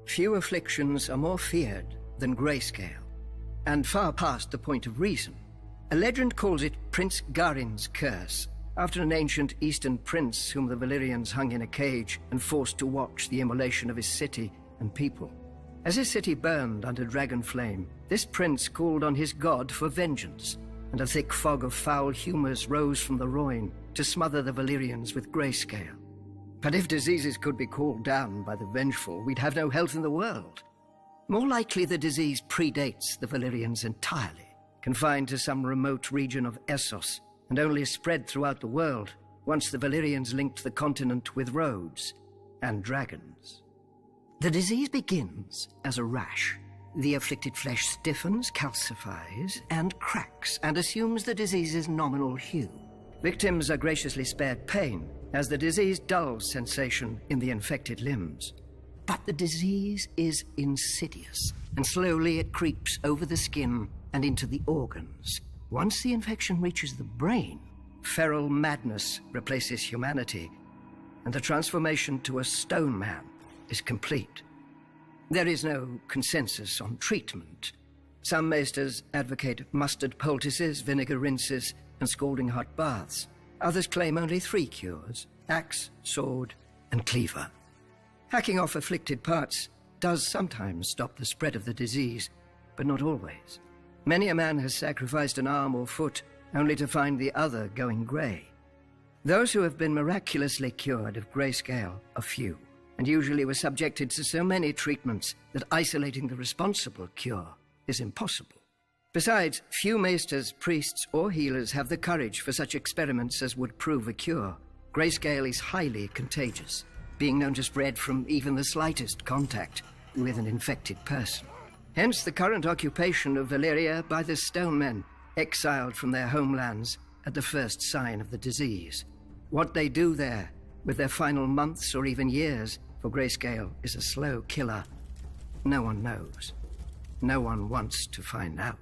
Few afflictions are more feared than Grayscale, and far past the point of reason. A legend calls it Prince Garin's curse, after an ancient eastern prince whom the Valyrians hung in a cage and forced to watch the immolation of his city and people. As his city burned under dragon flame, this prince called on his god for vengeance, and a thick fog of foul humors rose from the Rhoyne to smother the Valyrians with Grayscale. But if diseases could be called down by the vengeful, we'd have no health in the world. More likely the disease predates the Valyrians entirely, confined to some remote region of Essos, and only spread throughout the world once the Valyrians linked the continent with roads and dragons. The disease begins as a rash. The afflicted flesh stiffens, calcifies, and cracks, and assumes the disease's nominal hue. Victims are graciously spared pain, as the disease dulls sensation in the infected limbs. But the disease is insidious, and slowly it creeps over the skin and into the organs. Once the infection reaches the brain, feral madness replaces humanity, and the transformation to a stone man is complete. There is no consensus on treatment. Some maesters advocate mustard poultices, vinegar rinses, and scalding hot baths. Others claim only 3 cures: axe, sword, and cleaver. Hacking off afflicted parts does sometimes stop the spread of the disease, but not always. Many a man has sacrificed an arm or foot only to find the other going grey. Those who have been miraculously cured of Grayscale are few, and usually were subjected to so many treatments that isolating the responsible cure is impossible. Besides, few maesters, priests, or healers have the courage for such experiments as would prove a cure. Grayscale is highly contagious, being known to spread from even the slightest contact with an infected person. Hence the current occupation of Valyria by the Stone Men, exiled from their homelands at the first sign of the disease. What they do there, with their final months or even years, for Grayscale is a slow killer. No one knows. No one wants to find out.